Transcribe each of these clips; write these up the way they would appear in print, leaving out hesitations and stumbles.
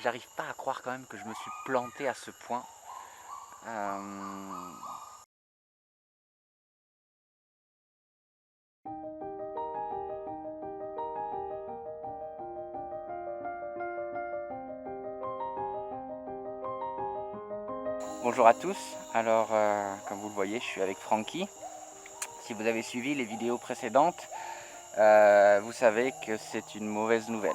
J'arrive pas à croire quand même que je me suis planté à ce point. Bonjour à tous, alors comme vous le voyez je suis avec Francky. Si vous avez suivi les vidéos précédentes, vous savez que c'est une mauvaise nouvelle.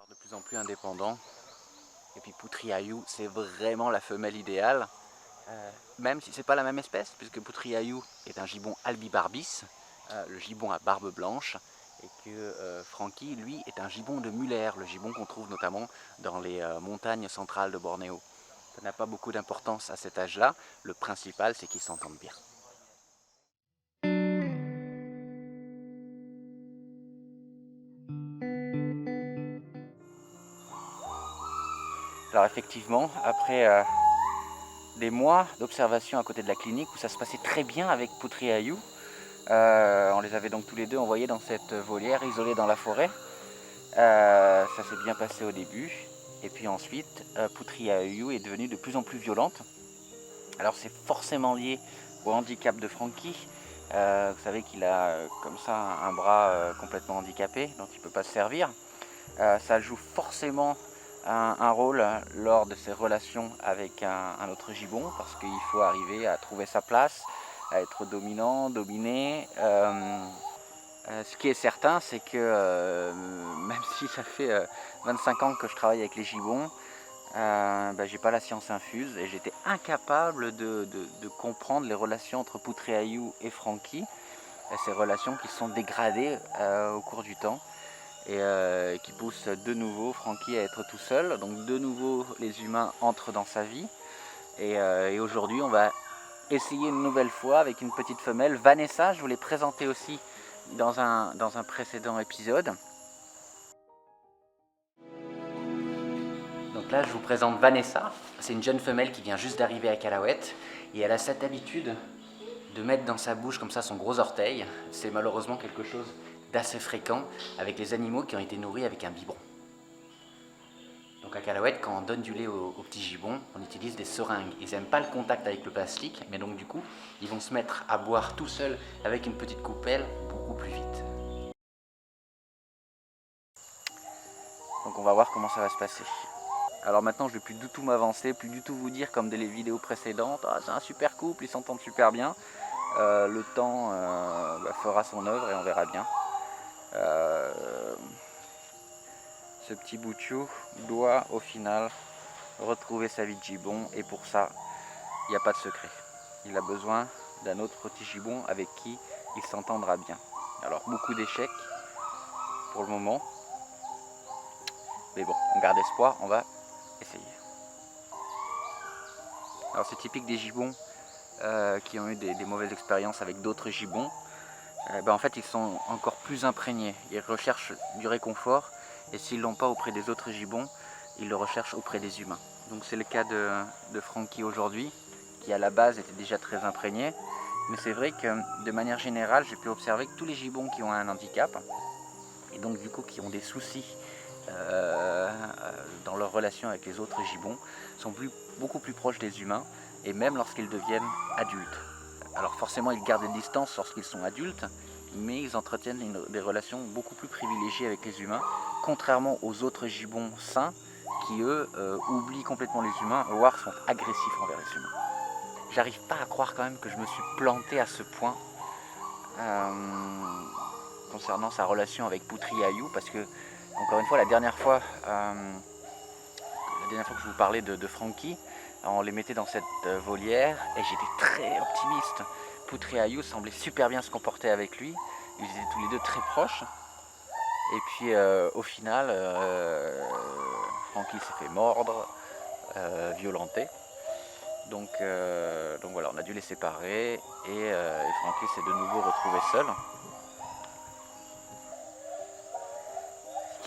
De plus en plus indépendant, et puis Poutriaïou c'est vraiment la femelle idéale. Même si c'est pas la même espèce, puisque Poutriaïou est un gibbon albibarbis, le gibbon à barbe blanche, et que Francky, lui, est un gibbon de Muller, le gibbon qu'on trouve notamment dans les montagnes centrales de Bornéo. Ça n'a pas beaucoup d'importance à cet âge-là, le principal c'est qu'ils s'entendent bien. Alors effectivement, après des mois d'observation à côté de la clinique où ça se passait très bien avec Poutriaïou, on les avait donc tous les deux envoyés dans cette volière isolée dans la forêt. Ça s'est bien passé au début, et puis ensuite, Poutriaïou est devenue de plus en plus violente. Alors c'est forcément lié au handicap de Francky. Vous savez qu'il a comme ça un bras complètement handicapé, dont il ne peut pas se servir. Ça joue forcément un rôle lors de ses relations avec un autre gibbon, parce qu'il faut arriver à trouver sa place, à être dominant, dominé. Ce qui est certain, c'est que même si ça fait 25 ans que je travaille avec les gibbons, j'ai pas la science infuse et j'étais incapable de comprendre les relations entre Poutriaïou et Francky, ces relations qui sont dégradées au cours du temps et qui poussent de nouveau Francky à être tout seul. Donc de nouveau les humains entrent dans sa vie et aujourd'hui on va essayer une nouvelle fois avec une petite femelle, Vanessa. Je vous l'ai présentée aussi dans un précédent épisode. Donc là je vous présente Vanessa, c'est une jeune femelle qui vient juste d'arriver à Calahuète et elle a cette habitude de mettre dans sa bouche comme ça son gros orteil. C'est malheureusement quelque chose d'assez fréquent avec les animaux qui ont été nourris avec un biberon. Donc à Calahuète, quand on donne du lait aux petits gibbons, on utilise des seringues. Ils n'aiment pas le contact avec le plastique, mais donc du coup, ils vont se mettre à boire tout seuls avec une petite coupelle beaucoup plus vite. Donc on va voir comment ça va se passer. Alors maintenant je ne vais plus du tout m'avancer, plus du tout vous dire comme dans les vidéos précédentes, ah, c'est un super couple, ils s'entendent super bien. Le temps fera son œuvre et on verra bien. Ce petit boutchou doit au final retrouver sa vie de gibbon et pour ça il n'y a pas de secret. Il a besoin d'un autre petit gibbon avec qui il s'entendra bien. Alors beaucoup d'échecs pour le moment, mais bon, on garde espoir, on va essayer. Alors c'est typique des gibbons qui ont eu des mauvaises expériences avec d'autres gibbons. En fait ils sont encore plus imprégnés, ils recherchent du réconfort et s'ils ne l'ont pas auprès des autres gibbons, ils le recherchent auprès des humains. Donc c'est le cas de Francky aujourd'hui, qui à la base était déjà très imprégné, mais c'est vrai que de manière générale j'ai pu observer que tous les gibbons qui ont un handicap, et donc du coup qui ont des soucis dans leur relation avec les autres gibbons, sont beaucoup plus proches des humains, et même lorsqu'ils deviennent adultes. Alors forcément ils gardent des distances lorsqu'ils sont adultes, mais ils entretiennent des relations beaucoup plus privilégiées avec les humains, contrairement aux autres gibbons sains qui eux oublient complètement les humains, voire sont agressifs envers les humains. J'arrive pas à croire quand même que je me suis planté à ce point concernant sa relation avec Poutriaïou, parce que encore une fois la dernière fois que je vous parlais de Francky, on les mettait dans cette volière et j'étais très optimiste. Poutriaïou semblait super bien se comporter avec lui, ils étaient tous les deux très proches. Et puis au final, Francky s'est fait mordre, violenter. Donc voilà, on a dû les séparer et Francky s'est de nouveau retrouvé seul.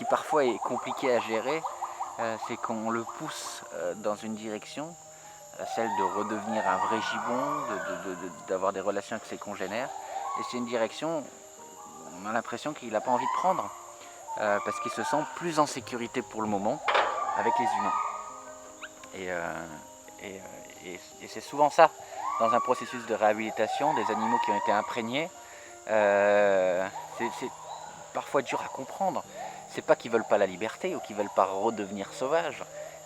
Ce qui parfois est compliqué à gérer, c'est qu'on le pousse dans une direction, celle de redevenir un vrai gibbon, d'avoir des relations avec ses congénères. Et c'est une direction, on a l'impression qu'il n'a pas envie de prendre, parce qu'il se sent plus en sécurité pour le moment avec les humains. Et c'est souvent ça, dans un processus de réhabilitation, des animaux qui ont été imprégnés, c'est parfois dur à comprendre. C'est pas qu'ils veulent pas la liberté ou qu'ils veulent pas redevenir sauvages,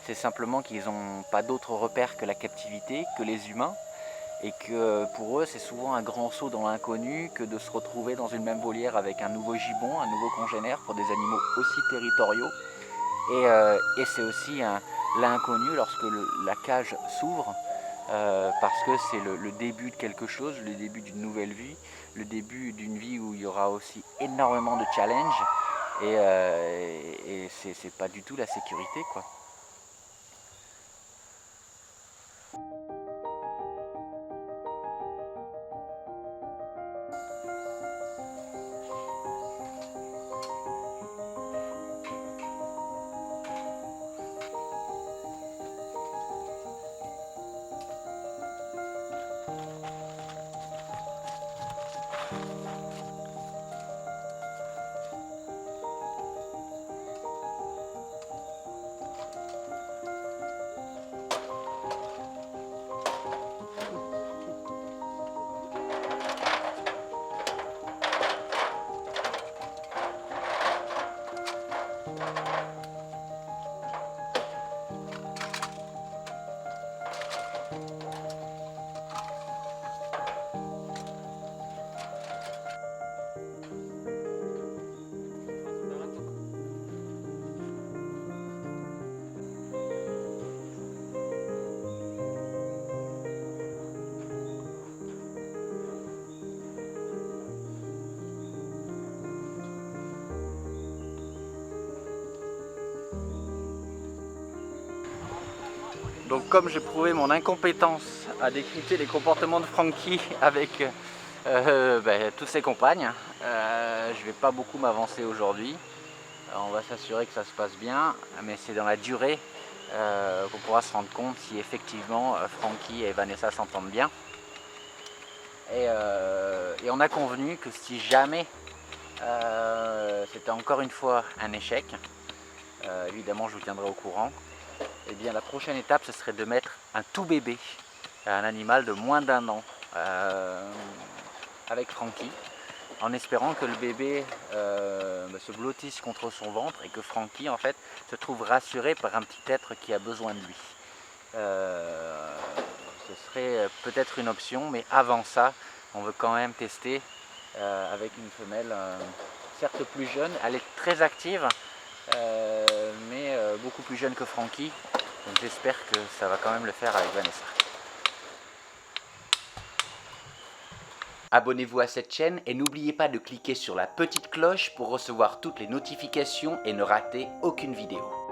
c'est simplement qu'ils n'ont pas d'autres repères que la captivité, que les humains, et que pour eux c'est souvent un grand saut dans l'inconnu que de se retrouver dans une même volière avec un nouveau gibbon, un nouveau congénère pour des animaux aussi territoriaux. Et c'est aussi l'inconnu lorsque la cage s'ouvre, parce que c'est le début de quelque chose, le début d'une nouvelle vie, le début d'une vie où il y aura aussi énormément de challenges, et c'est pas du tout la sécurité, quoi. Donc comme j'ai prouvé mon incompétence à décrypter les comportements de Frankie avec toutes ses compagnes, je ne vais pas beaucoup m'avancer aujourd'hui. On va s'assurer que ça se passe bien, mais c'est dans la durée qu'on pourra se rendre compte si effectivement Frankie et Vanessa s'entendent bien. Et on a convenu que si jamais c'était encore une fois un échec, évidemment je vous tiendrai au courant, et bien la prochaine étape ce serait de mettre un tout bébé, un animal de moins d'1 an avec Frankie, en espérant que le bébé se blottisse contre son ventre et que Frankie en fait se trouve rassuré par un petit être qui a besoin de lui. Ce serait peut-être une option, mais avant ça on veut quand même tester avec une femelle certes plus jeune, elle est très active, mais beaucoup plus jeune que Frankie, donc j'espère que ça va quand même le faire avec Vanessa. Abonnez-vous à cette chaîne et n'oubliez pas de cliquer sur la petite cloche pour recevoir toutes les notifications et ne rater aucune vidéo.